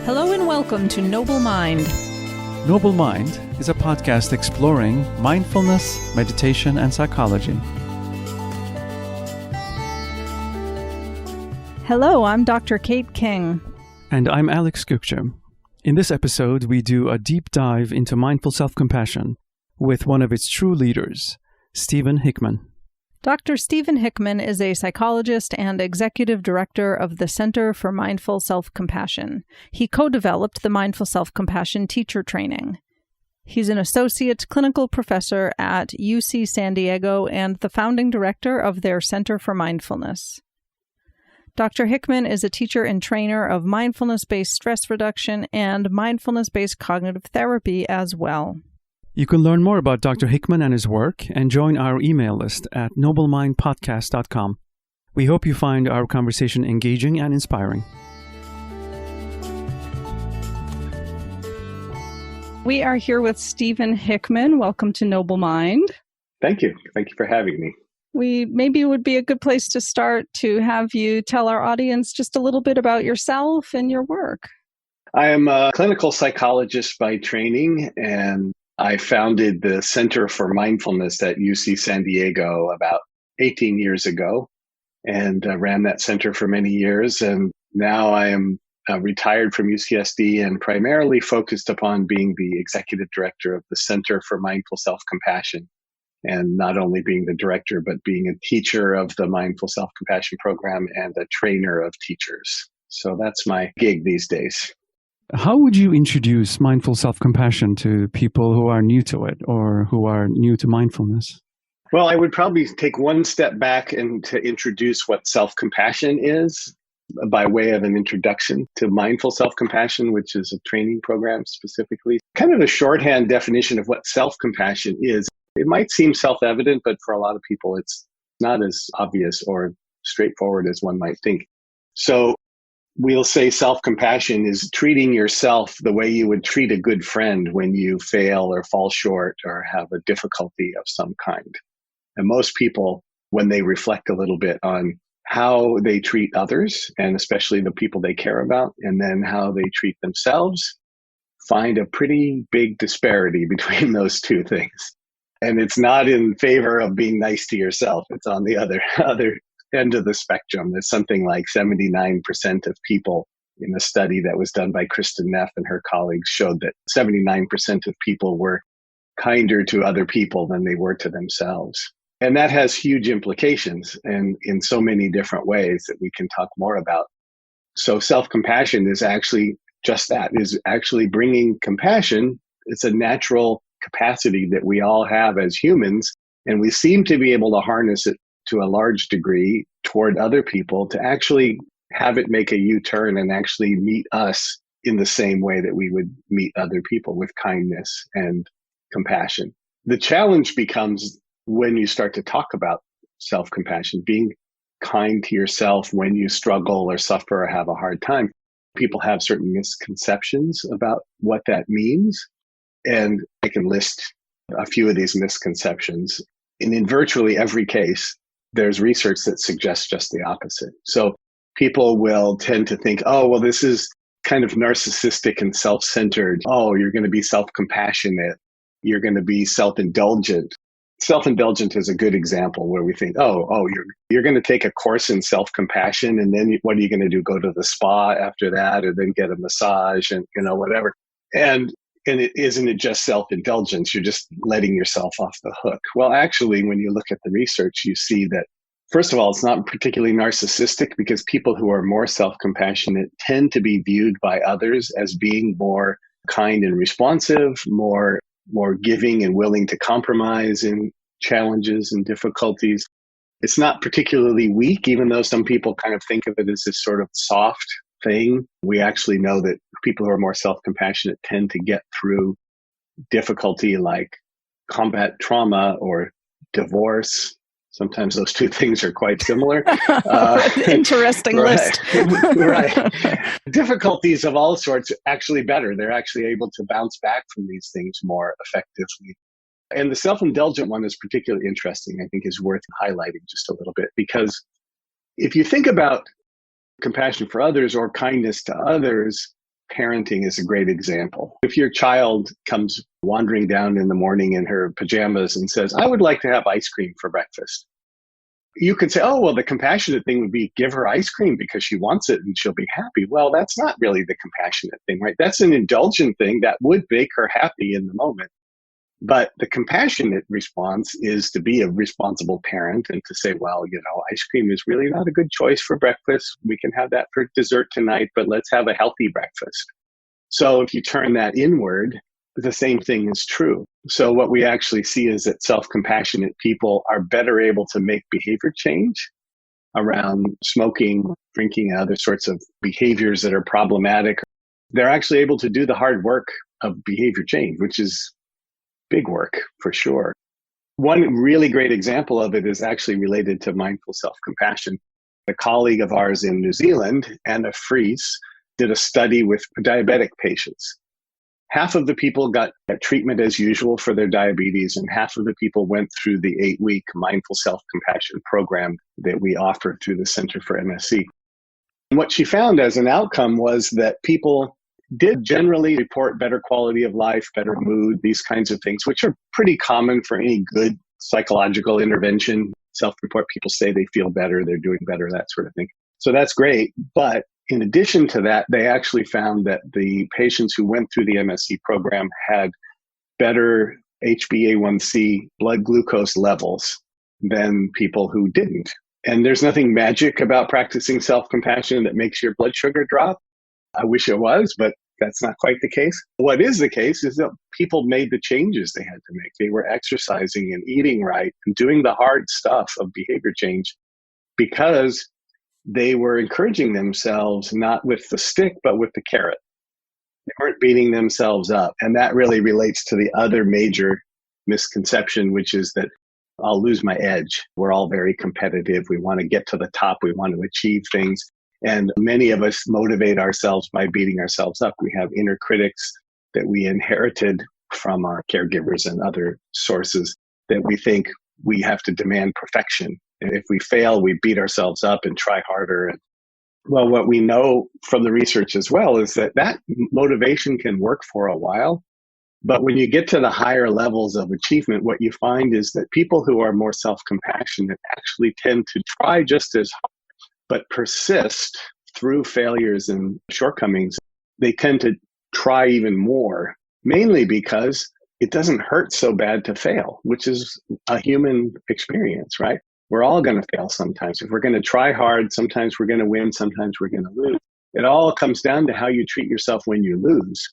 Hello and welcome to Noble Mind. Noble Mind is a podcast exploring mindfulness, meditation, and psychology. Hello, I'm Dr. Kate King. And I'm Alex Gupta. In this episode, we do a deep dive into mindful self-compassion with one of its true leaders, Stephen Hickman. Dr. Stephen Hickman is a psychologist and executive director of the Center for Mindful Self-Compassion. He co-developed the Mindful Self-Compassion teacher training. He's an associate clinical professor at UC San Diego and the founding director of their Center for Mindfulness. Dr. Hickman is a teacher and trainer of mindfulness-based stress reduction and mindfulness-based cognitive therapy as well. You can learn more about Dr. Hickman and his work and join our email list at noblemindpodcast.com. We hope you find our conversation engaging and inspiring. We are here with Stephen Hickman. Welcome to Noble Mind. Thank you. Thank you for having me. Maybe it would be a good place to start to have you tell our audience just a little bit about yourself and your work. I am a clinical psychologist by training, and I founded the Center for Mindfulness at UC San Diego about 18 years ago and ran that center for many years. And now I am retired from UCSD and primarily focused upon being the executive director of the Center for Mindful Self-Compassion. And not only being the director, but being a teacher of the Mindful Self-Compassion program and a trainer of teachers. So that's my gig these days. How would you introduce mindful self-compassion to people who are new to it or who are new to mindfulness? Well, I would probably take one step back and to introduce what self-compassion is by way of an introduction to mindful self-compassion, which is a training program specifically. Kind of a shorthand definition of what self-compassion is. It might seem self-evident, but for a lot of people, it's not as obvious or straightforward as one might think. So we'll say self-compassion is treating yourself the way you would treat a good friend when you fail or fall short or have a difficulty of some kind. And most people, when they reflect a little bit on how they treat others, and especially the people they care about, and then how they treat themselves, find a pretty big disparity between those two things. And it's not in favor of being nice to yourself. It's on the other end of the spectrum. There's something like 79% of people in a study that was done by Kristen Neff and her colleagues showed that 79% of people were kinder to other people than they were to themselves. And that has huge implications and in so many different ways that we can talk more about. So self-compassion is actually just that, is actually bringing compassion. It's a natural capacity that we all have as humans, and we seem to be able to harness it to a large degree toward other people to actually have it make a U-turn and actually meet us in the same way that we would meet other people, with kindness and compassion. The challenge becomes when you start to talk about self-compassion, being kind to yourself when you struggle or suffer or have a hard time. People have certain misconceptions about what that means. And I can list a few of these misconceptions. And in virtually every case, there's research that suggests just the opposite. So people will tend to think, oh, well, this is kind of narcissistic and self-centered. Oh, you're going to be self-compassionate. You're going to be self-indulgent. Self-indulgent is a good example where we think, you're going to take a course in self-compassion, and then what are you going to do? Go to the spa after that, or then get a massage and, whatever. And isn't it just self-indulgence? You're just letting yourself off the hook. Well, actually, when you look at the research, you see that, first of all, it's not particularly narcissistic because people who are more self-compassionate tend to be viewed by others as being more kind and responsive, more giving and willing to compromise in challenges and difficulties. It's not particularly weak, even though some people kind of think of it as this sort of soft thing. We actually know that people who are more self-compassionate tend to get through difficulty like combat trauma or divorce. Sometimes those two things are quite similar. Interesting list. Right. Difficulties of all sorts actually better. They're actually able to bounce back from these things more effectively. And the self-indulgent one is particularly interesting, I think is worth highlighting just a little bit, because if you think about compassion for others or kindness to others parenting is a great example. If your child comes wandering down in the morning in her pajamas and says, I would like to have ice cream for breakfast, you could say, oh, well, the compassionate thing would be give her ice cream because she wants it and she'll be happy. Well, that's not really the compassionate thing, right? That's an indulgent thing that would make her happy in the moment. But the compassionate response is to be a responsible parent and to say, well, ice cream is really not a good choice for breakfast. We can have that for dessert tonight, but let's have a healthy breakfast. So if you turn that inward, the same thing is true. So what we actually see is that self-compassionate people are better able to make behavior change around smoking, drinking, and other sorts of behaviors that are problematic. They're actually able to do the hard work of behavior change, which is big work for sure. One really great example of it is actually related to mindful self-compassion. A colleague of ours in New Zealand, Anna Fries, did a study with diabetic patients. Half of the people got treatment as usual for their diabetes, and half of the people went through the 8-week mindful self-compassion program that we offer through the Center for MSC. And what she found as an outcome was that people did generally report better quality of life, better mood, these kinds of things, which are pretty common for any good psychological intervention. Self-report, people say they feel better, they're doing better, that sort of thing. So that's great. But in addition to that, they actually found that the patients who went through the MSC program had better HbA1c blood glucose levels than people who didn't. And there's nothing magic about practicing self-compassion that makes your blood sugar drop. I wish it was, but that's not quite the case. What is the case is that people made the changes they had to make. They were exercising and eating right and doing the hard stuff of behavior change because they were encouraging themselves not with the stick, but with the carrot. They weren't beating themselves up. And that really relates to the other major misconception, which is that I'll lose my edge. We're all very competitive. We want to get to the top. We want to achieve things. And many of us motivate ourselves by beating ourselves up. We have inner critics that we inherited from our caregivers and other sources that we think we have to demand perfection. And if we fail, we beat ourselves up and try harder. And well, what we know from the research as well is that that motivation can work for a while. But when you get to the higher levels of achievement, what you find is that people who are more self-compassionate actually tend to try just as hard, but persist through failures and shortcomings. They tend to try even more, mainly because it doesn't hurt so bad to fail, which is a human experience, right? We're all going to fail sometimes. If we're going to try hard, sometimes we're going to win, sometimes we're going to lose. It all comes down to how you treat yourself when you lose.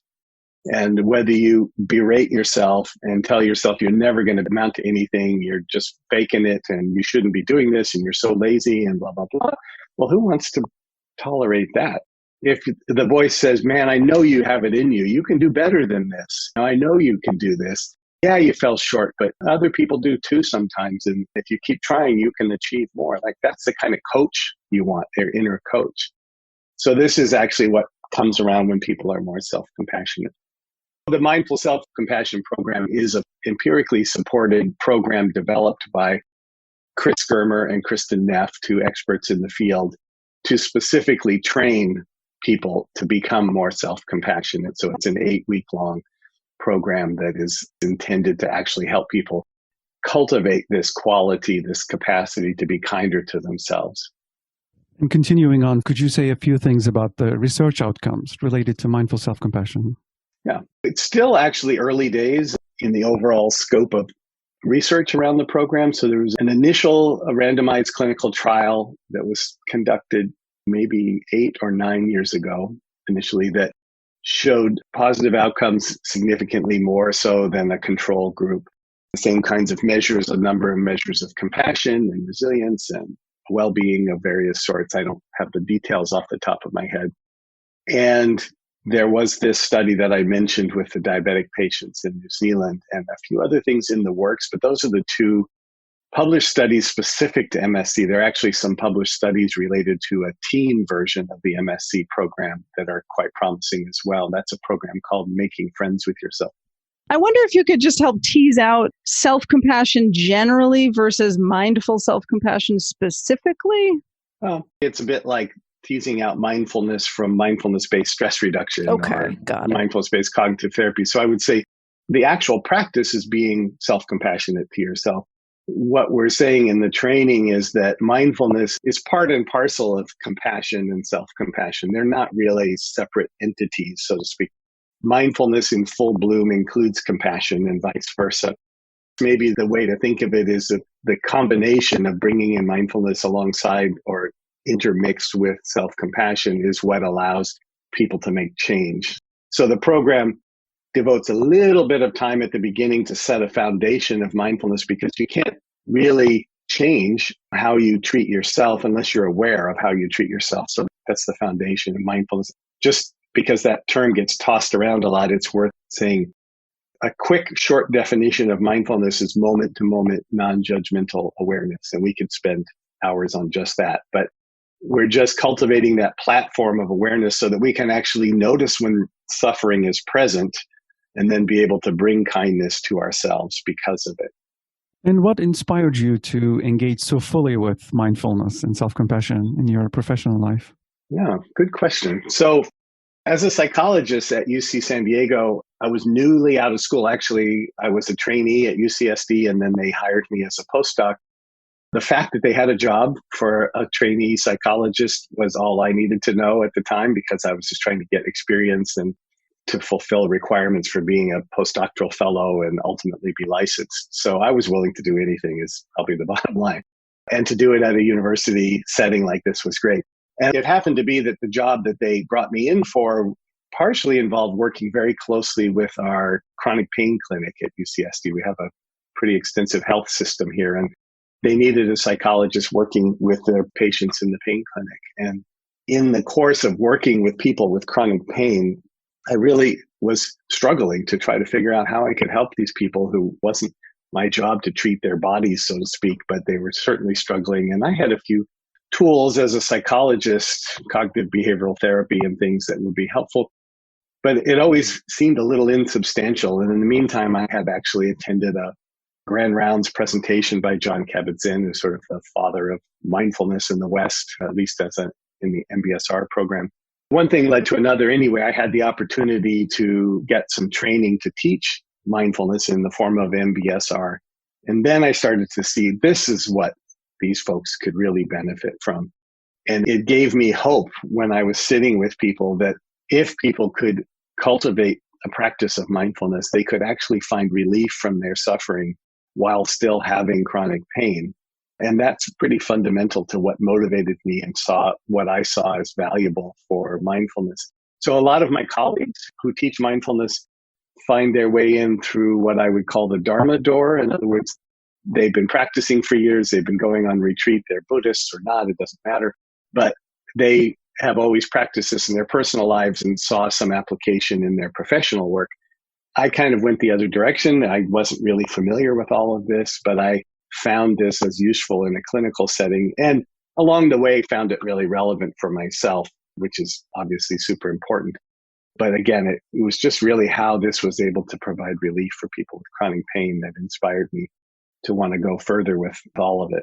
And whether you berate yourself and tell yourself you're never going to amount to anything, you're just faking it and you shouldn't be doing this and you're so lazy and blah, blah, blah. Well, who wants to tolerate that? If the voice says, man, I know you have it in you. You can do better than this. I know you can do this. Yeah, you fell short, but other people do too sometimes. And if you keep trying, you can achieve more. Like that's the kind of coach you want, their inner coach. So this is actually what comes around when people are more self-compassionate. The Mindful Self-Compassion program is an empirically supported program developed by Chris Germer and Kristen Neff, two experts in the field, to specifically train people to become more self-compassionate. So it's an 8-week-long program that is intended to actually help people cultivate this quality, this capacity to be kinder to themselves. And continuing on, could you say a few things about the research outcomes related to mindful self-compassion? Yeah, it's still actually early days in the overall scope of research around the program. So there was an initial randomized clinical trial that was conducted maybe 8 or 9 years ago initially that showed positive outcomes significantly more so than a control group. The same kinds of measures, a number of measures of compassion and resilience and well-being of various sorts. I don't have the details off the top of my head. And there was this study that I mentioned with the diabetic patients in New Zealand and a few other things in the works, but those are the two published studies specific to MSC. There are actually some published studies related to a teen version of the MSC program that are quite promising as well. That's a program called Making Friends with Yourself. I wonder if you could just help tease out self-compassion generally versus mindful self-compassion specifically. Well, it's a bit like teasing out mindfulness from mindfulness-based stress reduction or Got it. mindfulness-based cognitive therapy. So I would say the actual practice is being self-compassionate to yourself. What we're saying in the training is that mindfulness is part and parcel of compassion and self-compassion. They're not really separate entities, so to speak. Mindfulness in full bloom includes compassion and vice versa. Maybe the way to think of it is that the combination of bringing in mindfulness alongside or intermixed with self-compassion is what allows people to make change. So the program devotes a little bit of time at the beginning to set a foundation of mindfulness, because you can't really change how you treat yourself unless you're aware of how you treat yourself. So that's the foundation of mindfulness. Just because that term gets tossed around a lot, it's worth saying a quick, short definition of mindfulness is moment-to-moment, non-judgmental awareness. And we could spend hours on just that. But we're just cultivating that platform of awareness so that we can actually notice when suffering is present and then be able to bring kindness to ourselves because of it. And what inspired you to engage so fully with mindfulness and self-compassion in your professional life? Yeah, good question. So as a psychologist at UC San Diego, I was newly out of school. Actually, I was a trainee at UCSD, and then they hired me as a postdoc. The fact that they had a job for a trainee psychologist was all I needed to know at the time, because I was just trying to get experience and to fulfill requirements for being a postdoctoral fellow and ultimately be licensed. So I was willing to do anything, is probably the bottom line. And to do it at a university setting like this was great. And it happened to be that the job that they brought me in for partially involved working very closely with our chronic pain clinic at UCSD. We have a pretty extensive health system here, and they needed a psychologist working with their patients in the pain clinic. And in the course of working with people with chronic pain, I really was struggling to try to figure out how I could help these people who wasn't my job to treat their bodies, so to speak, but they were certainly struggling. And I had a few tools as a psychologist, cognitive behavioral therapy and things that would be helpful. But it always seemed a little insubstantial. And in the meantime, I had actually attended a Grand Rounds presentation by John Kabat-Zinn, who's sort of the father of mindfulness in the West, at least in the MBSR program. One thing led to another. Anyway, I had the opportunity to get some training to teach mindfulness in the form of MBSR. And then I started to see this is what these folks could really benefit from. And it gave me hope when I was sitting with people that if people could cultivate a practice of mindfulness, they could actually find relief from their suffering while still having chronic pain. And that's pretty fundamental to what motivated me and what I saw as valuable for mindfulness. So a lot of my colleagues who teach mindfulness find their way in through what I would call the Dharma door. In other words, they've been practicing for years. They've been going on retreat. They're Buddhists or not, it doesn't matter. But they have always practiced this in their personal lives and saw some application in their professional work. I kind of went the other direction. I wasn't really familiar with all of this, but I found this as useful in a clinical setting. And along the way, found it really relevant for myself, which is obviously super important. But again, it was just really how this was able to provide relief for people with chronic pain that inspired me to want to go further with all of it.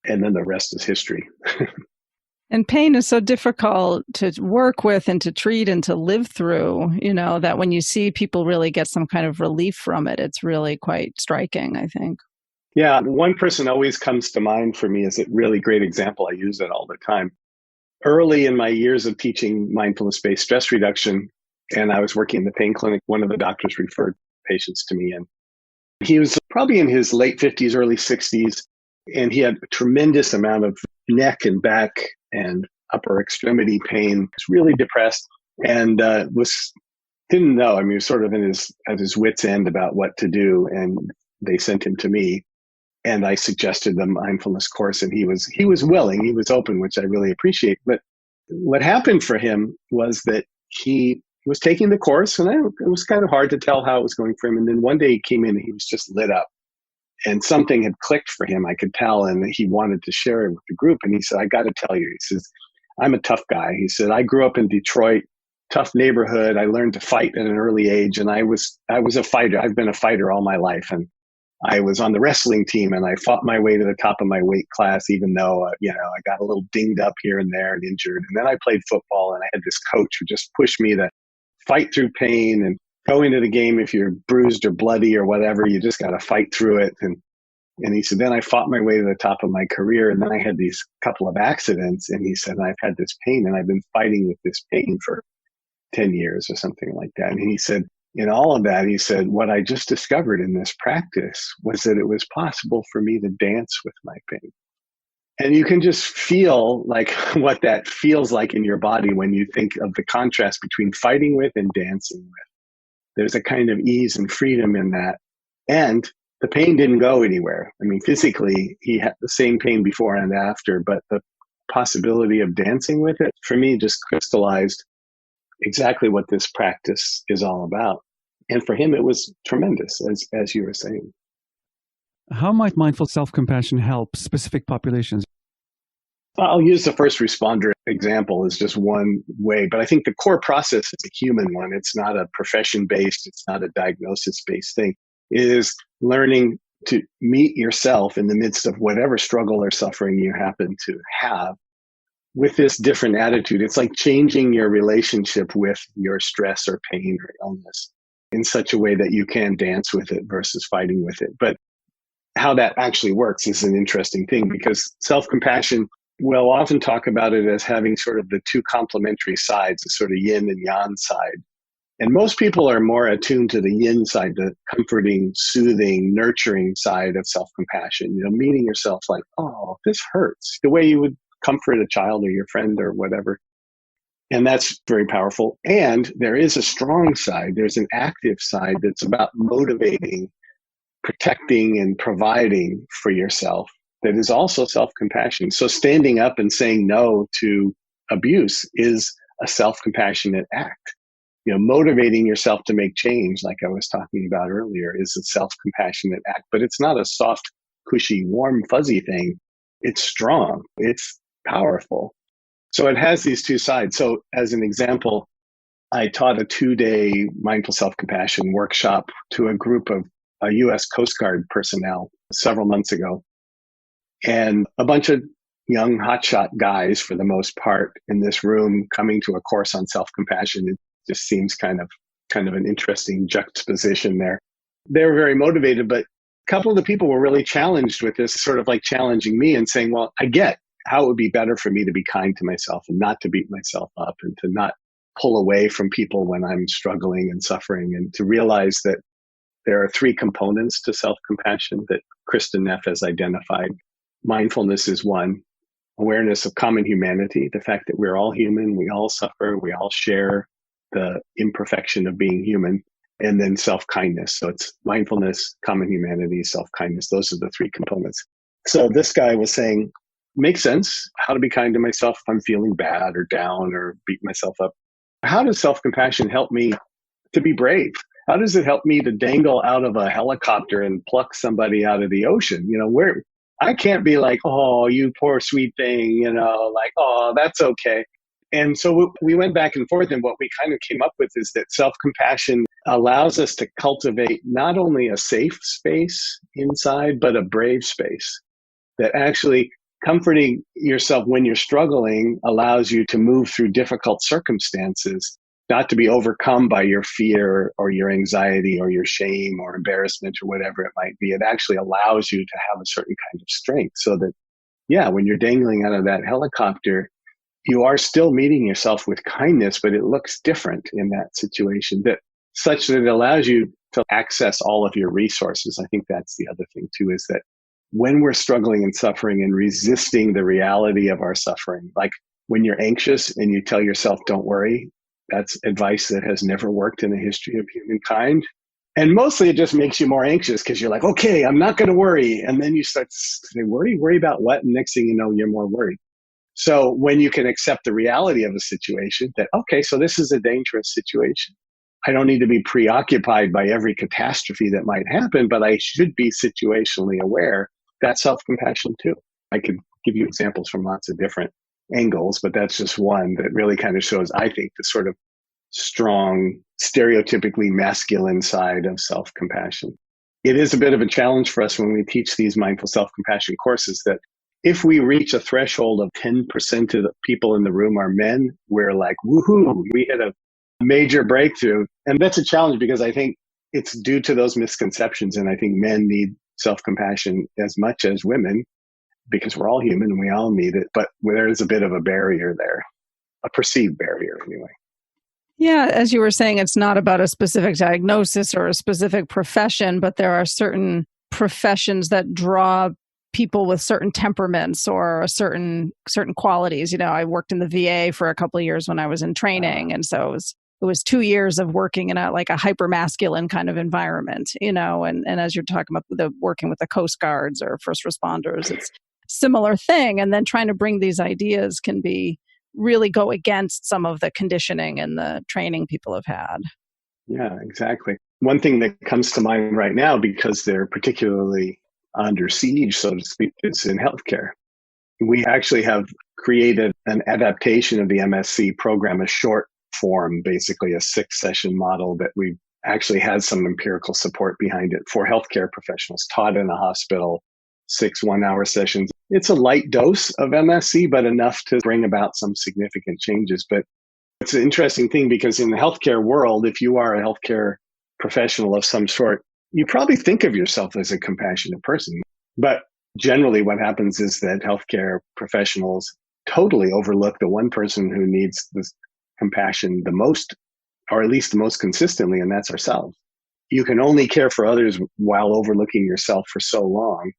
And then the rest is history. And pain is so difficult to work with and to treat and to live through, that when you see people really get some kind of relief from it, it's really quite striking, I think. Yeah, one person always comes to mind for me as a really great example. I use it all the time. Early in my years of teaching mindfulness-based stress reduction, and I was working in the pain clinic, one of the doctors referred patients to me, and he was probably in his late 50s, early 60s, and he had a tremendous amount of neck and back and upper extremity pain. He was really depressed and didn't know. I mean, he was sort of at his wit's end about what to do, and they sent him to me. And I suggested the mindfulness course, and he was willing, he was open, which I really appreciate. But what happened for him was that he was taking the course, and it was kind of hard to tell how it was going for him. And then one day he came in and he was just lit up, and something had clicked for him, I could tell, and he wanted to share it with the group. And he said, I got to tell you, he says, I'm a tough guy. He said, I grew up in Detroit, tough neighborhood. I learned to fight at an early age, and I was a fighter. I've been a fighter all my life. And I was on the wrestling team and I fought my way to the top of my weight class, even though, I got a little dinged up here and there and injured. And then I played football and I had this coach who just pushed me to fight through pain and go into the game. If you're bruised or bloody or whatever, you just got to fight through it. And he said, then I fought my way to the top of my career. And then I had these couple of accidents. And he said, I've had this pain and I've been fighting with this pain for 10 years or something like that. And he said, in all of that, he said, what I just discovered in this practice was that it was possible for me to dance with my pain. And you can just feel like what that feels like in your body when you think of the contrast between fighting with and dancing with. There's a kind of ease and freedom in that. And the pain didn't go anywhere. I mean, physically, he had the same pain before and after, but the possibility of dancing with it, for me, just crystallized exactly what this practice is all about. And for him, it was tremendous, as you were saying. How might mindful self-compassion help specific populations? I'll use the first responder example as just one way, but I think the core process is a human one. It's not a profession-based, it's not a diagnosis-based thing. It is learning to meet yourself in the midst of whatever struggle or suffering you happen to have with this different attitude. It's like changing your relationship with your stress or pain or illness in such a way that you can dance with it versus fighting with it. But how that actually works is an interesting thing, because self-compassion, we'll often talk about it as having sort of the two complementary sides, the sort of yin and yang side. And most people are more attuned to the yin side, the comforting, soothing, nurturing side of self-compassion. Meeting yourself like, oh, this hurts, the way you would comfort a child or your friend or whatever. And that's very powerful. And there is a strong side. There's an active side that's about motivating, protecting, and providing for yourself. That is also self-compassion. So standing up and saying no to abuse is a self-compassionate act. Motivating yourself to make change, like I was talking about earlier, is a self-compassionate act. But it's not a soft, cushy, warm, fuzzy thing. It's strong. It's powerful. So it has these two sides. So as an example, I taught a 2-day mindful self-compassion workshop to a group of U.S. Coast Guard personnel several months ago. And a bunch of young hotshot guys, for the most part, in this room coming to a course on self-compassion. It just seems kind of an interesting juxtaposition there. They were very motivated, but a couple of the people were really challenged with this, sort of like challenging me and saying, well, I get how it would be better for me to be kind to myself and not to beat myself up and to not pull away from people when I'm struggling and suffering, and to realize that there are 3 components to self-compassion that Kristen Neff has identified. Mindfulness is one. Awareness of common humanity, the fact that we're all human, we all suffer, we all share the imperfection of being human. And then self-kindness. So it's mindfulness, common humanity, self-kindness. Those are the 3 components. So this guy was saying, makes sense how to be kind to myself if I'm feeling bad or down or beat myself up. How does self-compassion help me to be brave? How does it help me to dangle out of a helicopter and pluck somebody out of the ocean? Where I can't be like, oh, you poor sweet thing, like, oh, that's okay. And so we went back and forth, and what we kind of came up with is that self-compassion allows us to cultivate not only a safe space inside, but a brave space. That actually comforting yourself when you're struggling allows you to move through difficult circumstances, not to be overcome by your fear or your anxiety or your shame or embarrassment or whatever it might be. It actually allows you to have a certain kind of strength, so that, when you're dangling out of that helicopter, you are still meeting yourself with kindness, but it looks different in that situation, such that it allows you to access all of your resources. I think that's the other thing too, is that when we're struggling and suffering and resisting the reality of our suffering, like when you're anxious and you tell yourself, don't worry, that's advice that has never worked in the history of humankind. And mostly it just makes you more anxious because you're like, okay, I'm not going to worry. And then you start to say, worry about what? And next thing you know, you're more worried. So when you can accept the reality of a situation that, okay, so this is a dangerous situation. I don't need to be preoccupied by every catastrophe that might happen, but I should be situationally aware. That's self-compassion too. I could give you examples from lots of different angles, but that's just one that really kind of shows, I think, the sort of strong, stereotypically masculine side of self-compassion. it is a bit of a challenge for us when we teach these mindful self-compassion courses that if we reach a threshold of 10% of the people in the room are men, we're like, woohoo, we hit a major breakthrough. And that's a challenge because I think it's due to those misconceptions. And I think men need self-compassion as much as women because we're all human and we all need it. But there is a bit of a barrier there, a perceived barrier anyway. Yeah, as you were saying, it's not about a specific diagnosis or a specific profession, but there are certain professions that draw people with certain temperaments or certain qualities. I worked in the VA for a couple of years when I was in training, and so it was 2 years of working in a hyper masculine kind of environment. And as you're talking about the working with the Coast Guards or first responders, it's a similar thing. And then trying to bring these ideas can be really go against some of the conditioning and the training people have had. Yeah, exactly. One thing that comes to mind right now, because they're particularly under siege, so to speak, is in healthcare. We actually have created an adaptation of the MSc program, a short form, basically a 6-session model that we actually has some empirical support behind it for healthcare professionals taught in a hospital, 6 one-hour sessions. It's a light dose of MSc, but enough to bring about some significant changes. But it's an interesting thing because in the healthcare world, if you are a healthcare professional of some sort, you probably think of yourself as a compassionate person. But generally what happens is that healthcare professionals totally overlook the one person who needs this compassion the most, or at least the most consistently, and that's ourselves. You can only care for others while overlooking yourself for so long,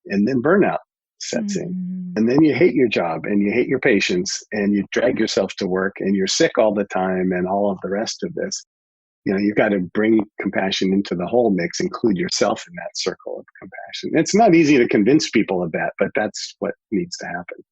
and then burnout sets in. And then you hate your job and you hate your patients and you drag yourself to work and you're sick all the time and all of the rest of this. You've got to bring compassion into the whole mix, include yourself in that circle of compassion. It's not easy to convince people of that, but that's what needs to happen.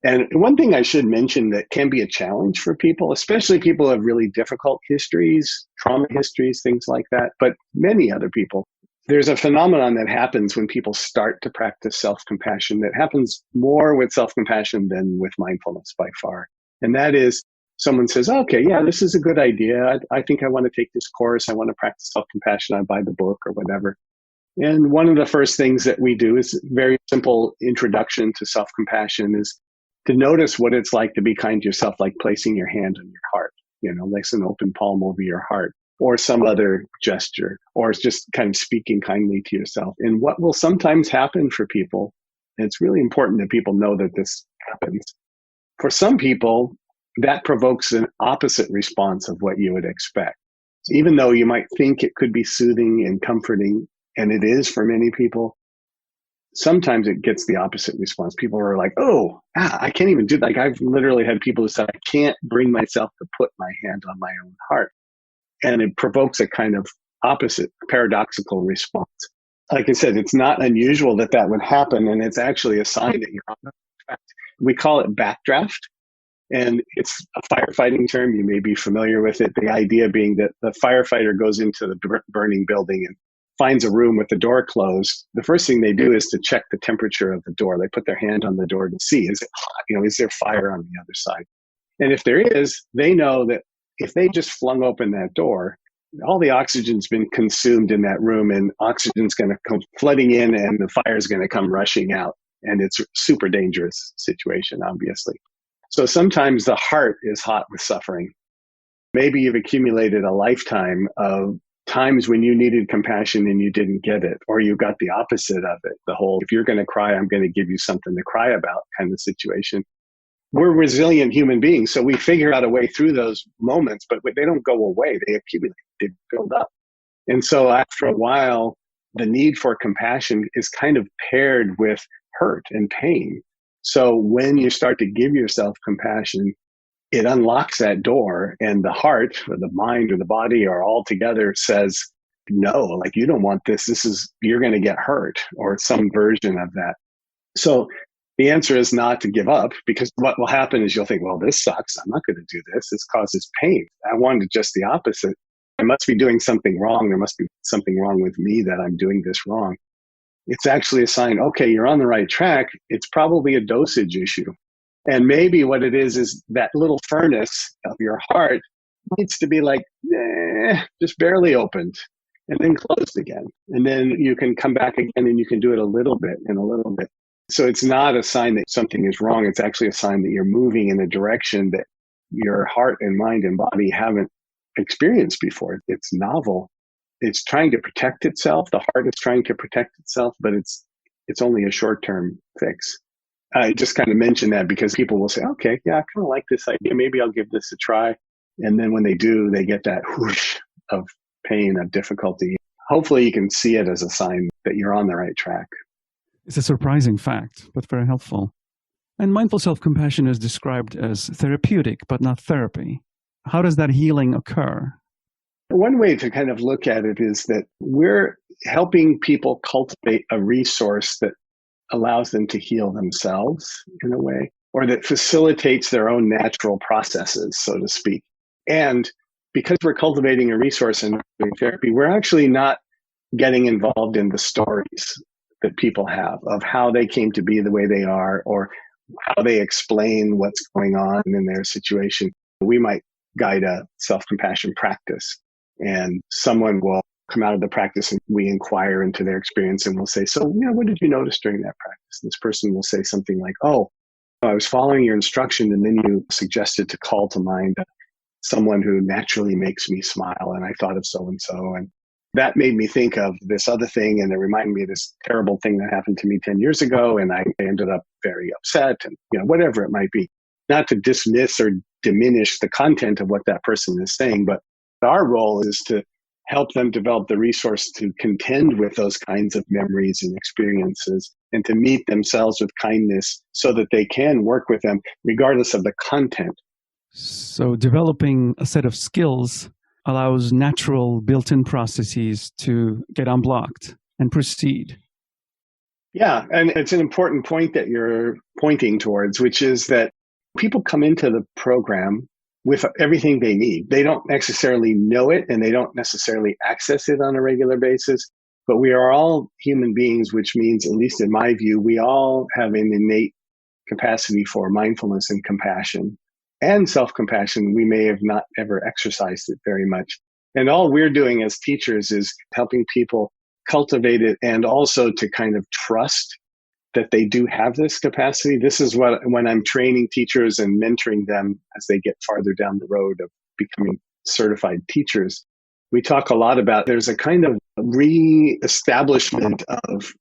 And one thing I should mention that can be a challenge for people, especially people who have really difficult histories, trauma histories, things like that, but many other people, there's a phenomenon that happens when people start to practice self-compassion that happens more with self-compassion than with mindfulness by far. And that is someone says, okay, yeah, this is a good idea. I think I want to take this course. I want to practice self-compassion. I buy the book or whatever. And one of the first things that we do is a very simple introduction to self-compassion is to notice what it's like to be kind to yourself, like placing your hand on your heart, like an open palm over your heart, or some other gesture, or just kind of speaking kindly to yourself. And what will sometimes happen for people, and it's really important that people know that this happens. For some people, that provokes an opposite response of what you would expect. Even though you might think it could be soothing and comforting, and it is for many people, sometimes it gets the opposite response. People are like, I can't even do that. Like I've literally had people who say, I can't bring myself to put my hand on my own heart. And it provokes a kind of opposite, paradoxical response. Like I said, it's not unusual that would happen, and it's actually a sign that you're on the track. We call it backdraft, and it's a firefighting term. You may be familiar with it. The idea being that the firefighter goes into the burning building and finds a room with the door closed. The first thing they do is to check the temperature of the door. They put their hand on the door to see, is it hot? Is there fire on the other side? And if there is, they know that if they just flung open that door, all the oxygen's been consumed in that room and oxygen's going to come flooding in and the fire's going to come rushing out. And it's a super dangerous situation, obviously. So sometimes the heart is hot with suffering. Maybe you've accumulated a lifetime of times when you needed compassion and you didn't get it, or you got the opposite of it. The whole, if you're going to cry, I'm going to give you something to cry about kind of situation. We're resilient human beings, so we figure out a way through those moments, but they don't go away. They accumulate, they build up. And so after a while, the need for compassion is kind of paired with hurt and pain. So when you start to give yourself compassion, it unlocks that door, and the heart or the mind or the body or all together says, no, like you don't want this. You're going to get hurt, or some version of that. So the answer is not to give up, because what will happen is you'll think, well, this sucks. I'm not going to do this. This causes pain. I wanted just the opposite. I must be doing something wrong. There must be something wrong with me that I'm doing this wrong. It's actually a sign, okay, you're on the right track. It's probably a dosage issue. And maybe what it is that little furnace of your heart needs to be like, just barely opened. and then closed again. And then you can come back again and you can do it a little bit and a little bit. So it's not a sign that something is wrong. It's actually a sign that you're moving in a direction that your heart and mind and body haven't experienced before. It's novel. It's trying to protect itself. The heart is trying to protect itself, but it's only a short-term fix. I just kind of mention that because people will say, okay, yeah, I kind of like this idea. Maybe I'll give this a try. And then when they do, they get that whoosh of pain, of difficulty. Hopefully you can see it as a sign that you're on the right track. It's a surprising fact, but very helpful. And mindful self-compassion is described as therapeutic, but not therapy. How does that healing occur? One way to kind of look at it is that we're helping people cultivate a resource that allows them to heal themselves in a way, or that facilitates their own natural processes, so to speak. And because we're cultivating a resource in therapy, we're actually not getting involved in the stories that people have of how they came to be the way they are, or how they explain what's going on in their situation. We might guide a self-compassion practice, and someone will come out of the practice and we inquire into their experience and we'll say, so, what did you notice during that practice? This person will say something like, oh, I was following your instruction and then you suggested to call to mind someone who naturally makes me smile, and I thought of so-and-so, and that made me think of this other thing, and it reminded me of this terrible thing that happened to me 10 years ago, and I ended up very upset, and whatever it might be. Not to dismiss or diminish the content of what that person is saying, but our role is to help them develop the resource to contend with those kinds of memories and experiences, and to meet themselves with kindness so that they can work with them regardless of the content. So developing a set of skills allows natural built-in processes to get unblocked and proceed. Yeah, and it's an important point that you're pointing towards, which is that people come into the program with everything they need. They don't necessarily know it and they don't necessarily access it on a regular basis, but we are all human beings, which means, at least in my view, we all have an innate capacity for mindfulness and compassion and self-compassion. We may have not ever exercised it very much. And all we're doing as teachers is helping people cultivate it, and also to kind of trust that they do have this capacity. This is what, when I'm training teachers and mentoring them as they get farther down the road of becoming certified teachers, we talk a lot about there's a kind of re-establishment of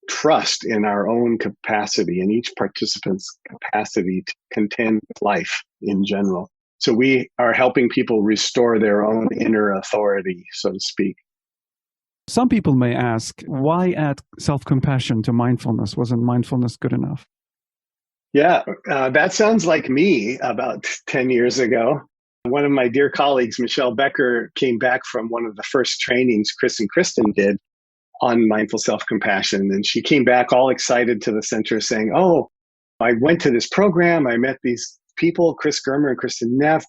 trust in our own capacity and each participant's capacity to contend with life in general. So we are helping people restore their own inner authority, so to speak. Some people may ask, why add self-compassion to mindfulness? Wasn't mindfulness good enough? Yeah, that sounds like me about 10 years ago. One of my dear colleagues, Michelle Becker, came back from one of the first trainings Chris and Kristen did on mindful self-compassion. And she came back all excited to the center saying, oh, I went to this program. I met these people, Chris Germer and Kristen Neff.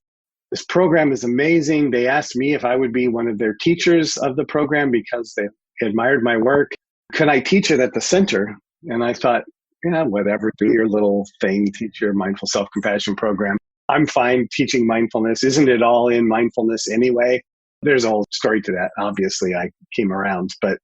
This program is amazing. They asked me if I would be one of their teachers of the program because they admired my work. Could I teach it at the center? And I thought, yeah, whatever, do your little thing, teach your mindful self-compassion program. I'm fine teaching mindfulness. Isn't it all in mindfulness anyway? There's a whole story to that. Obviously, I came around, but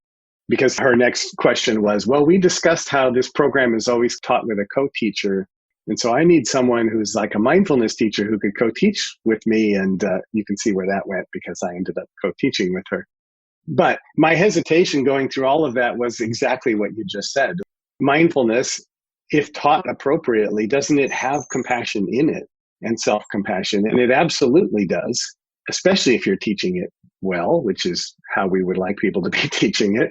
because her next question was, well, we discussed how this program is always taught with a co-teacher. And so I need someone who's like a mindfulness teacher who could co-teach with me. And you can see where that went because I ended up co-teaching with her. But my hesitation going through all of that was exactly what you just said. Mindfulness, if taught appropriately, doesn't it have compassion in it and self-compassion? And it absolutely does, especially if you're teaching it well, which is how we would like people to be teaching it.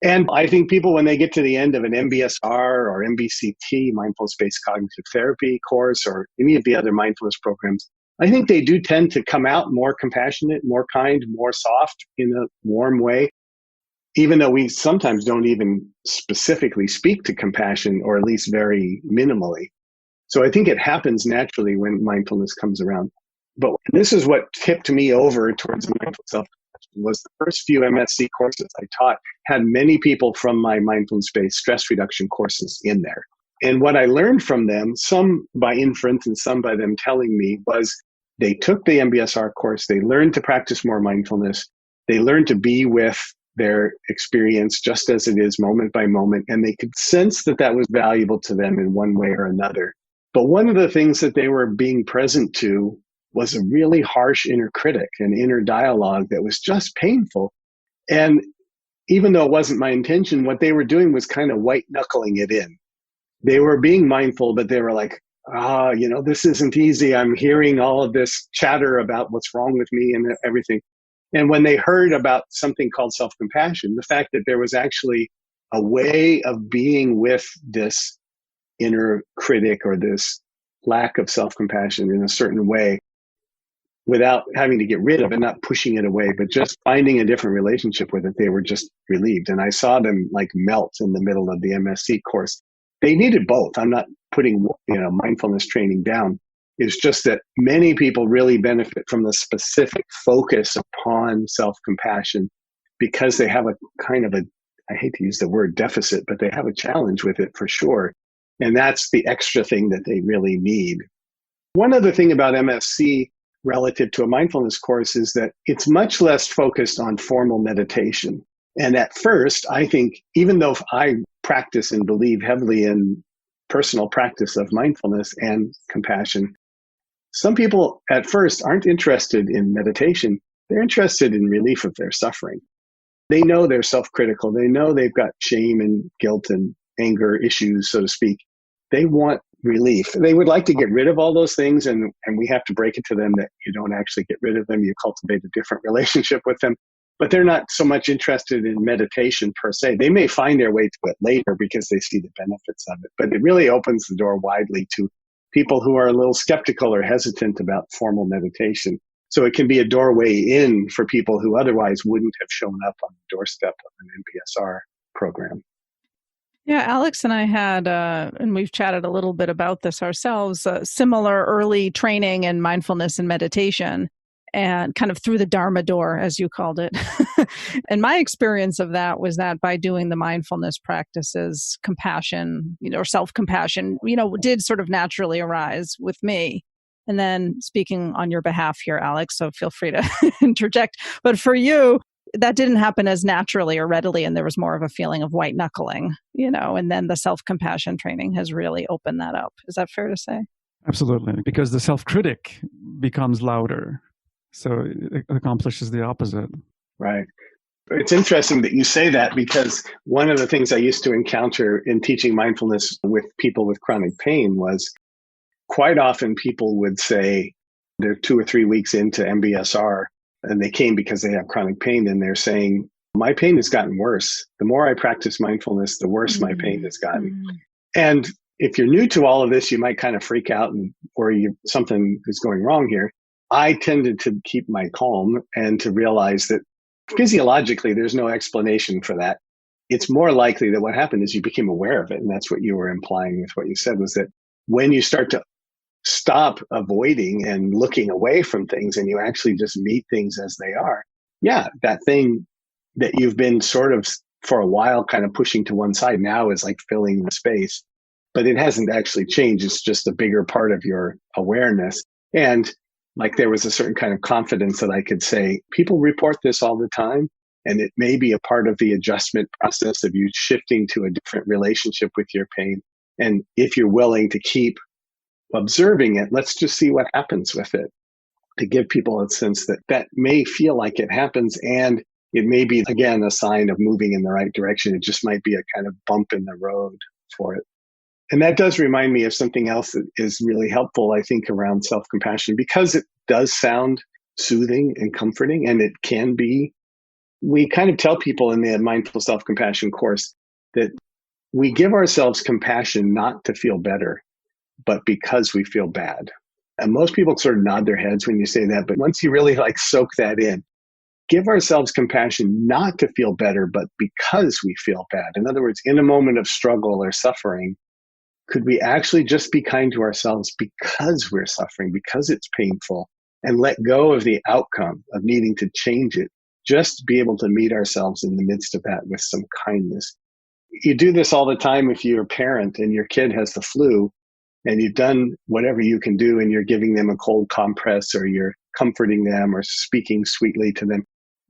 And I think people, when they get to the end of an MBSR or MBCT, Mindfulness-Based Cognitive Therapy course, or any of the other mindfulness programs, I think they do tend to come out more compassionate, more kind, more soft in a warm way, even though we sometimes don't even specifically speak to compassion, or at least very minimally. So I think it happens naturally when mindfulness comes around. But this is what tipped me over towards mindful self-compassion. Was the first few MSc courses I taught had many people from my mindfulness-based stress reduction courses in there. And what I learned from them, some by inference and some by them telling me, was they took the MBSR course, they learned to practice more mindfulness, they learned to be with their experience just as it is moment by moment. And they could sense that that was valuable to them in one way or another. But one of the things that they were being present to was a really harsh inner critic, an inner dialogue that was just painful. And even though it wasn't my intention, what they were doing was kind of white knuckling it in. They were being mindful, but they were like, this isn't easy. I'm hearing all of this chatter about what's wrong with me and everything. And when they heard about something called self-compassion, the fact that there was actually a way of being with this inner critic or this lack of self-compassion in a certain way without having to get rid of it, not pushing it away, but just finding a different relationship with it, they were just relieved. And I saw them like melt in the middle of the MSc course. They needed both. I'm not putting mindfulness training down. It's just that many people really benefit from the specific focus upon self-compassion because they have a kind of I hate to use the word deficit, but they have a challenge with it for sure. And that's the extra thing that they really need. One other thing about MSc relative to a mindfulness course is that it's much less focused on formal meditation. And at first, I think, even though I practice and believe heavily in personal practice of mindfulness and compassion, some people at first aren't interested in meditation. They're interested in relief of their suffering. They know they're self-critical. They know they've got shame and guilt and anger issues, so to speak. They want relief. They would like to get rid of all those things, and we have to break it to them that you don't actually get rid of them. You cultivate a different relationship with them. But they're not so much interested in meditation per se. They may find their way to it later because they see the benefits of it. But it really opens the door widely to people who are a little skeptical or hesitant about formal meditation. So it can be a doorway in for people who otherwise wouldn't have shown up on the doorstep of an NPSR program. Yeah, Alex and I had, and we've chatted a little bit about this ourselves, similar early training in mindfulness and meditation, and kind of through the Dharma door, as you called it. And my experience of that was that by doing the mindfulness practices, compassion, or self-compassion, did sort of naturally arise with me. And then speaking on your behalf here, Alex, so feel free to interject. But for you, that didn't happen as naturally or readily, and there was more of a feeling of white knuckling, and then the self-compassion training has really opened that up. Is that fair to say? Absolutely, because the self-critic becomes louder. So it accomplishes the opposite. Right. It's interesting that you say that, because one of the things I used to encounter in teaching mindfulness with people with chronic pain was quite often people would say they're 2 or 3 weeks into MBSR and they came because they have chronic pain, and they're saying, my pain has gotten worse. The more I practice mindfulness, the worse my pain has gotten. And if you're new to all of this, you might kind of freak out or something is going wrong here. I tended to keep my calm and to realize that physiologically, there's no explanation for that. It's more likely that what happened is you became aware of it. And that's what you were implying with what you said, was that when you start to stop avoiding and looking away from things and you actually just meet things as they are, that thing that you've been sort of for a while kind of pushing to one side now is like filling the space. But it hasn't actually changed. It's just a bigger part of your awareness. And like there was a certain kind of confidence that I could say, people report this all the time, and it may be a part of the adjustment process of you shifting to a different relationship with your pain. And if you're willing to keep observing it, let's just see what happens with it, to give people a sense that may feel like it happens, and it may be, again, a sign of moving in the right direction. It just might be a kind of bump in the road for it. And that does remind me of something else that is really helpful, I think, around self-compassion, because it does sound soothing and comforting, and it can be. We kind of tell people in the Mindful Self-Compassion course that we give ourselves compassion not to feel better, but because we feel bad. And most people sort of nod their heads when you say that, but once you really soak that in, give ourselves compassion not to feel better, but because we feel bad. In other words, in a moment of struggle or suffering, could we actually just be kind to ourselves because we're suffering, because it's painful, and let go of the outcome of needing to change it? Just be able to meet ourselves in the midst of that with some kindness. You do this all the time if you're a parent and your kid has the flu and you've done whatever you can do and you're giving them a cold compress or you're comforting them or speaking sweetly to them.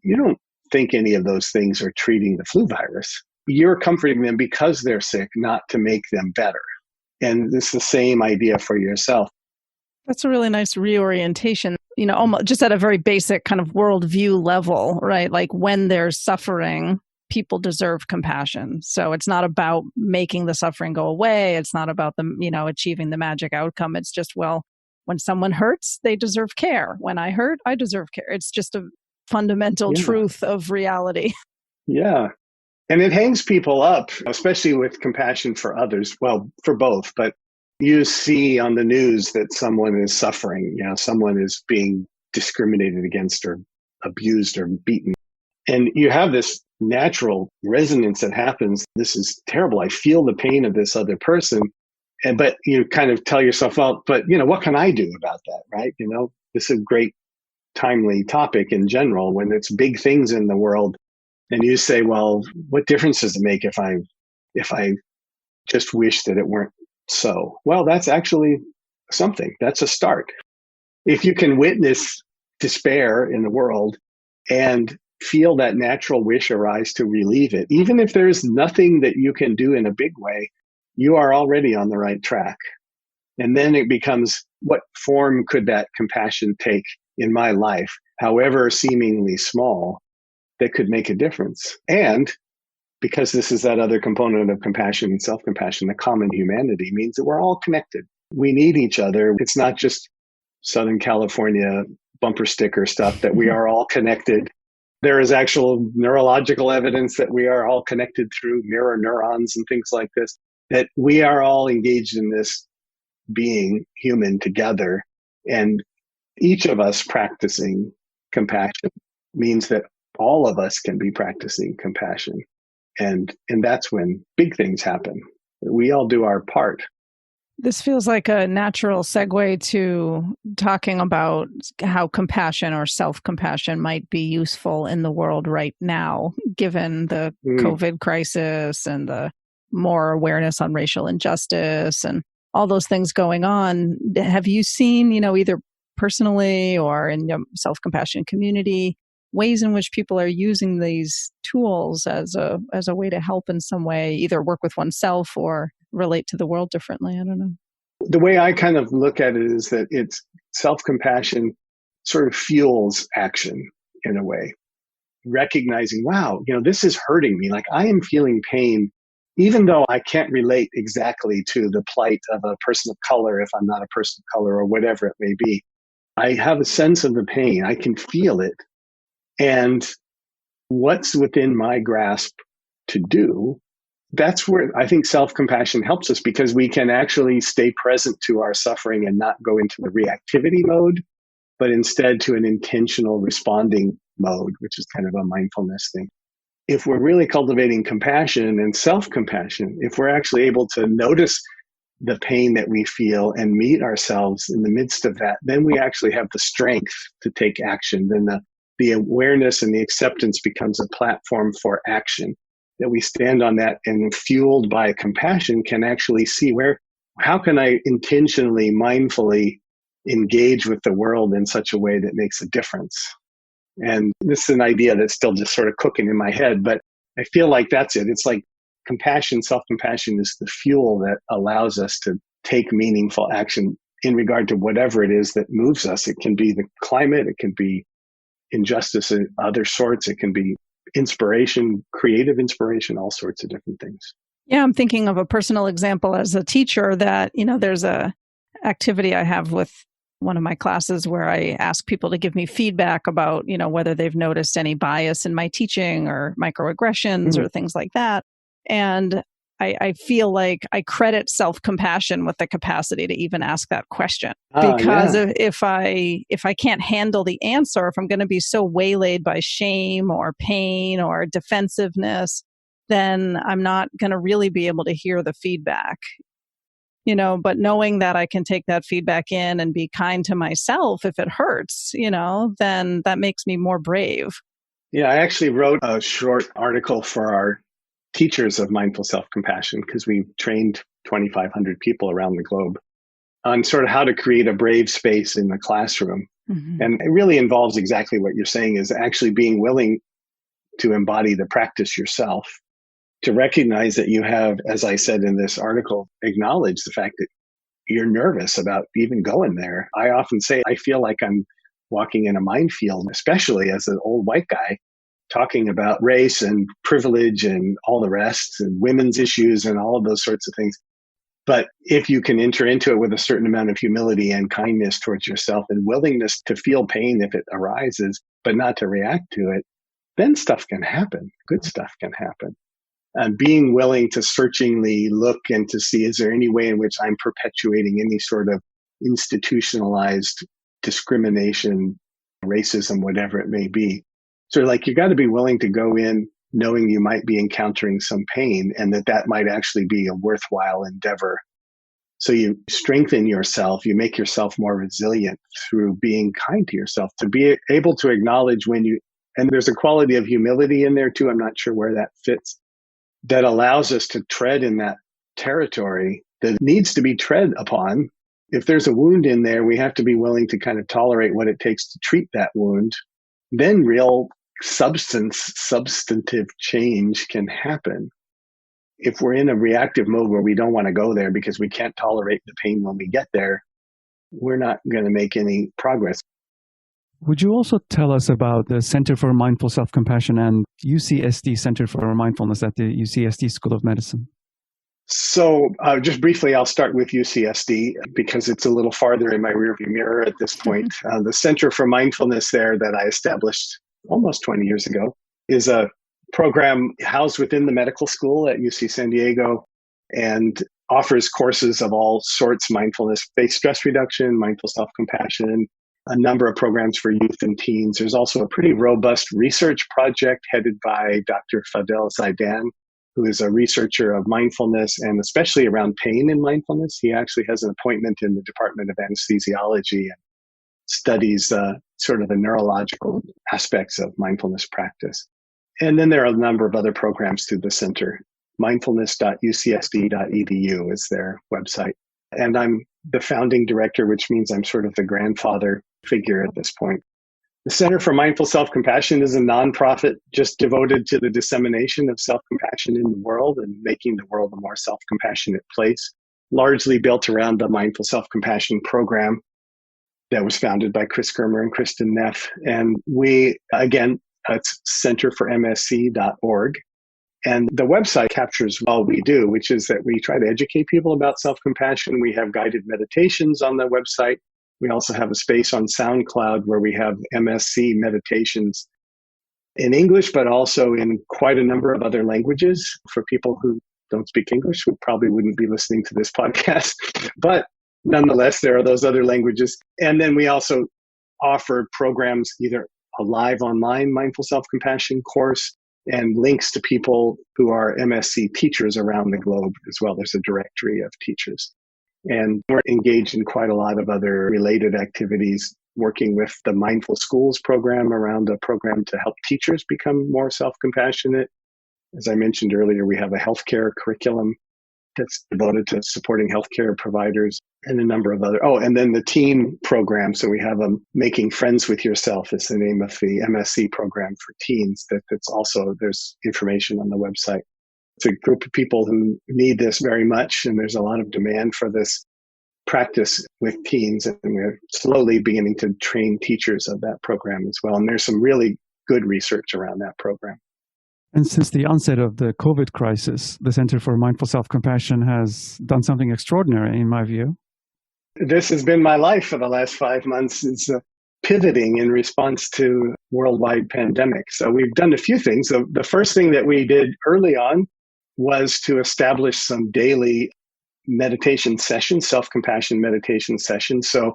You don't think any of those things are treating the flu virus. You're comforting them because they're sick, not to make them better. And it's the same idea for yourself. That's a really nice reorientation, almost just at a very basic kind of worldview level, right? Like when there's suffering, people deserve compassion. So it's not about making the suffering go away. It's not about them, achieving the magic outcome. It's just, well, when someone hurts, they deserve care. When I hurt, I deserve care. It's just a fundamental truth of reality. Yeah. And it hangs people up, especially with compassion for others. Well, for both, but you see on the news that someone is suffering, someone is being discriminated against or abused or beaten. And you have this natural resonance that happens. This is terrible. I feel the pain of this other person. But you kind of tell yourself, well, but what can I do about that? Right. This is a great timely topic in general when it's big things in the world. And you say, well, what difference does it make if I just wish that it weren't so? Well, that's actually something. That's a start. If you can witness despair in the world and feel that natural wish arise to relieve it, even if there's nothing that you can do in a big way, you are already on the right track. And then it becomes, what form could that compassion take in my life, however seemingly small, that could make a difference? And because this is that other component of compassion and self-compassion, the common humanity means that we're all connected. We need each other. It's not just Southern California bumper sticker stuff that we are all connected. There is actual neurological evidence that we are all connected through mirror neurons and things like this, that we are all engaged in this being human together. And each of us practicing compassion means that all of us can be practicing compassion. And that's when big things happen. We all do our part. This feels like a natural segue to talking about how compassion or self-compassion might be useful in the world right now, given the COVID crisis and the more awareness on racial injustice and all those things going on. Have you seen, either personally or in your self-compassion community, ways in which people are using these tools as a way to help in some way, either work with oneself or relate to the world differently? I don't know. The way I kind of look at it is that it's self-compassion sort of fuels action in a way. Recognizing, wow, this is hurting me. Like I am feeling pain, even though I can't relate exactly to the plight of a person of color if I'm not a person of color or whatever it may be. I have a sense of the pain. I can feel it. And what's within my grasp to do, that's where I think self-compassion helps us, because we can actually stay present to our suffering and not go into the reactivity mode, but instead to an intentional responding mode, which is kind of a mindfulness thing. If we're really cultivating compassion and self-compassion, if we're actually able to notice the pain that we feel and meet ourselves in the midst of that, then we actually have the strength to take action. Then the awareness and the acceptance becomes a platform for action, that we stand on that, and fueled by compassion can actually see how can I intentionally, mindfully engage with the world in such a way that makes a difference. And this is an idea that's still just sort of cooking in my head, but I feel like that's it. It's like compassion, self-compassion is the fuel that allows us to take meaningful action in regard to whatever it is that moves us. It can be the climate, it can be injustice of other sorts, it can be inspiration, creative inspiration, all sorts of different things. Yeah, I'm thinking of a personal example as a teacher that, there's a activity I have with one of my classes where I ask people to give me feedback about, whether they've noticed any bias in my teaching or microaggressions or things like that. And I feel like I credit self-compassion with the capacity to even ask that question. Because if I can't handle the answer, if I'm going to be so waylaid by shame or pain or defensiveness, then I'm not going to really be able to hear the feedback. But knowing that I can take that feedback in and be kind to myself if it hurts, then that makes me more brave. Yeah, I actually wrote a short article for our teachers of mindful self-compassion, because we trained 2,500 people around the globe on sort of how to create a brave space in the classroom. Mm-hmm. And it really involves exactly what you're saying, is actually being willing to embody the practice yourself, to recognize that you have, as I said in this article, acknowledge the fact that you're nervous about even going there. I often say I feel like I'm walking in a minefield, especially as an old white guy talking about race and privilege and all the rest and women's issues and all of those sorts of things. But if you can enter into it with a certain amount of humility and kindness towards yourself and willingness to feel pain if it arises, but not to react to it, then stuff can happen. Good stuff can happen. And being willing to searchingly look and to see, is there any way in which I'm perpetuating any sort of institutionalized discrimination, racism, whatever it may be. So like, you got to be willing to go in knowing you might be encountering some pain and that might actually be a worthwhile endeavor. So you strengthen yourself, you make yourself more resilient through being kind to yourself, to be able to acknowledge when you, and there's a quality of humility in there too, I'm not sure where that fits, that allows us to tread in that territory that needs to be tread upon. If there's a wound in there, we have to be willing to kind of tolerate what it takes to treat that wound. Then real substantive change can happen. If we're in a reactive mode where we don't want to go there because we can't tolerate the pain when we get there, we're not going to make any progress. Would you also tell us about the Center for Mindful Self-Compassion and UCSD Center for Mindfulness at the UCSD School of Medicine? So just briefly, I'll start with UCSD because it's a little farther in my rearview mirror at this point. The Center for Mindfulness there that I established almost 20 years ago is a program housed within the medical school at UC San Diego and offers courses of all sorts: mindfulness-based stress reduction, mindful self-compassion, a number of programs for youth and teens. There's also a pretty robust research project headed by Dr. Fadel Zaidan, who is a researcher of mindfulness and especially around pain in mindfulness. He actually has an appointment in the Department of Anesthesiology and studies sort of the neurological aspects of mindfulness practice. And then there are a number of other programs through the center. Mindfulness.ucsd.edu is their website. And I'm the founding director, which means I'm sort of the grandfather figure at this point. The Center for Mindful Self-Compassion is a nonprofit just devoted to the dissemination of self-compassion in the world and making the world a more self-compassionate place, largely built around the Mindful Self-Compassion program that was founded by Chris Germer and Kristen Neff. And we, again, it's centerformsc.org. And the website captures all we do, which is that we try to educate people about self-compassion. We have guided meditations on the website. We also have a space on SoundCloud where we have MSC meditations in English, but also in quite a number of other languages. For people who don't speak English, who probably wouldn't be listening to this podcast. But nonetheless, there are those other languages. And then we also offer programs, either a live online mindful self-compassion course and links to people who are MSC teachers around the globe as well. There's a directory of teachers. And we're engaged in quite a lot of other related activities, working with the Mindful Schools program around a program to help teachers become more self-compassionate. As I mentioned earlier, we have a healthcare curriculum that's devoted to supporting healthcare providers and a number of other. Oh, and then the teen program. So we have a Making Friends with Yourself is the name of the MSc program for teens. That's also, there's information on the website. It's a group of people who need this very much, and there's a lot of demand for this practice with teens, and we're slowly beginning to train teachers of that program as well. And there's some really good research around that program. And since the onset of the COVID crisis, the Center for Mindful Self-Compassion has done something extraordinary, in my view. This has been my life for the last 5 months, is pivoting in response to worldwide pandemic. So we've done a few things. So the first thing that we did early on was to establish some daily meditation sessions, self-compassion meditation sessions. So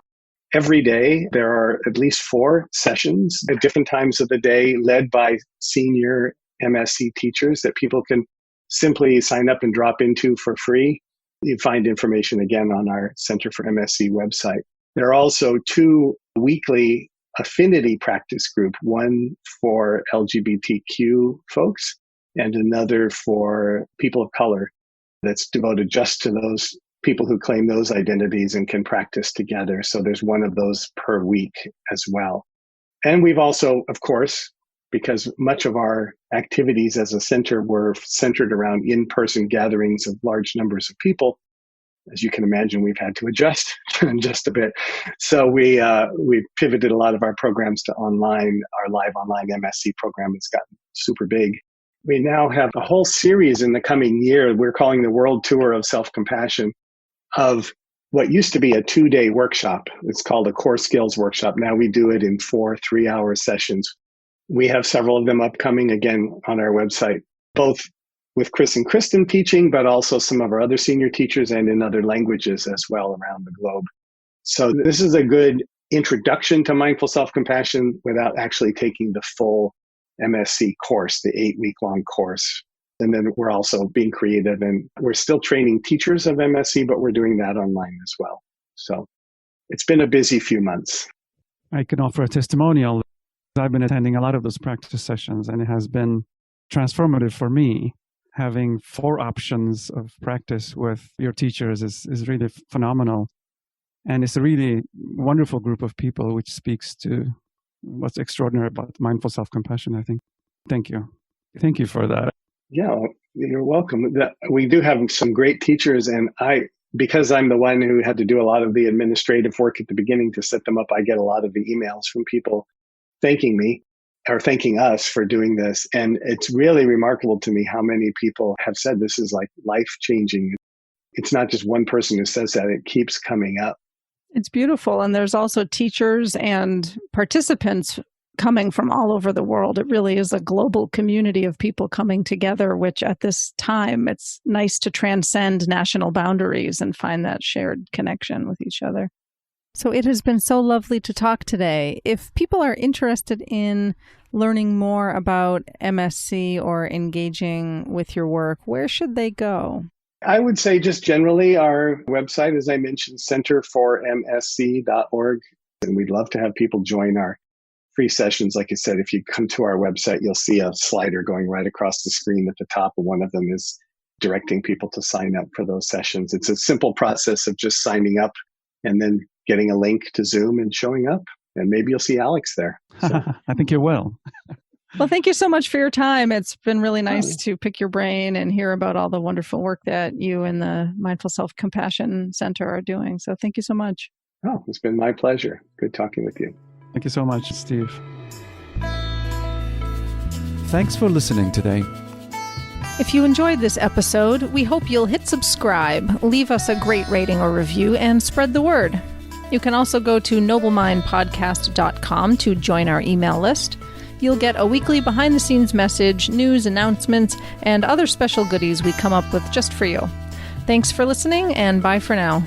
every day there are at least 4 sessions at different times of the day led by senior MSc teachers that people can simply sign up and drop into for free. You find information again on our Center for MSc website. There are also 2 weekly affinity practice group, one for LGBTQ folks and another for people of color, that's devoted just to those people who claim those identities and can practice together. So there's one of those per week as well. And we've also, of course, because much of our activities as a center were centered around in-person gatherings of large numbers of people. As you can imagine, we've had to adjust just a bit. So we pivoted a lot of our programs to online. Our live online MSc program has gotten super big. We now have a whole series in the coming year we're calling the World Tour of Self-Compassion, of what used to be a 2-day workshop. It's called a core skills workshop. Now we do it in 4 3-hour sessions. We have several of them upcoming, again, on our website, both with Chris and Kristen teaching, but also some of our other senior teachers and in other languages as well around the globe. So this is a good introduction to mindful self-compassion without actually taking the full MSc course, the 8-week-long course. And then we're also being creative, and we're still training teachers of MSc, but we're doing that online as well. So it's been a busy few months. I can offer a testimonial. I've been attending a lot of those practice sessions, and it has been transformative for me. Having 4 options of practice with your teachers is really phenomenal. And it's a really wonderful group of people, which speaks to what's extraordinary about mindful self-compassion, I think. Thank you. Thank you for that. Yeah, you're welcome. We do have some great teachers, and because I'm the one who had to do a lot of the administrative work at the beginning to set them up, I get a lot of the emails from people thanking me or thanking us for doing this. And it's really remarkable to me how many people have said this is like life-changing. It's not just one person who says that, it keeps coming up. It's beautiful. And there's also teachers and participants coming from all over the world. It really is a global community of people coming together, which at this time, it's nice to transcend national boundaries and find that shared connection with each other. So it has been so lovely to talk today. If people are interested in learning more about MSc or engaging with your work, where should they go? I would say just generally our website, as I mentioned, centerformsc.org. And we'd love to have people join our free sessions. Like I said, if you come to our website, you'll see a slider going right across the screen at the top. And one of them is directing people to sign up for those sessions. It's a simple process of just signing up and then getting a link to Zoom and showing up. And maybe you'll see Alex there. So. I think you will. Well, thank you so much for your time. It's been really nice to pick your brain and hear about all the wonderful work that you and the Mindful Self-Compassion Center are doing. So thank you so much. Oh, it's been my pleasure. Good talking with you. Thank you so much, Steve. Thanks for listening today. If you enjoyed this episode, we hope you'll hit subscribe, leave us a great rating or review, and spread the word. You can also go to noblemindpodcast.com to join our email list. You'll get a weekly behind-the-scenes message, news, announcements, and other special goodies we come up with just for you. Thanks for listening, and bye for now.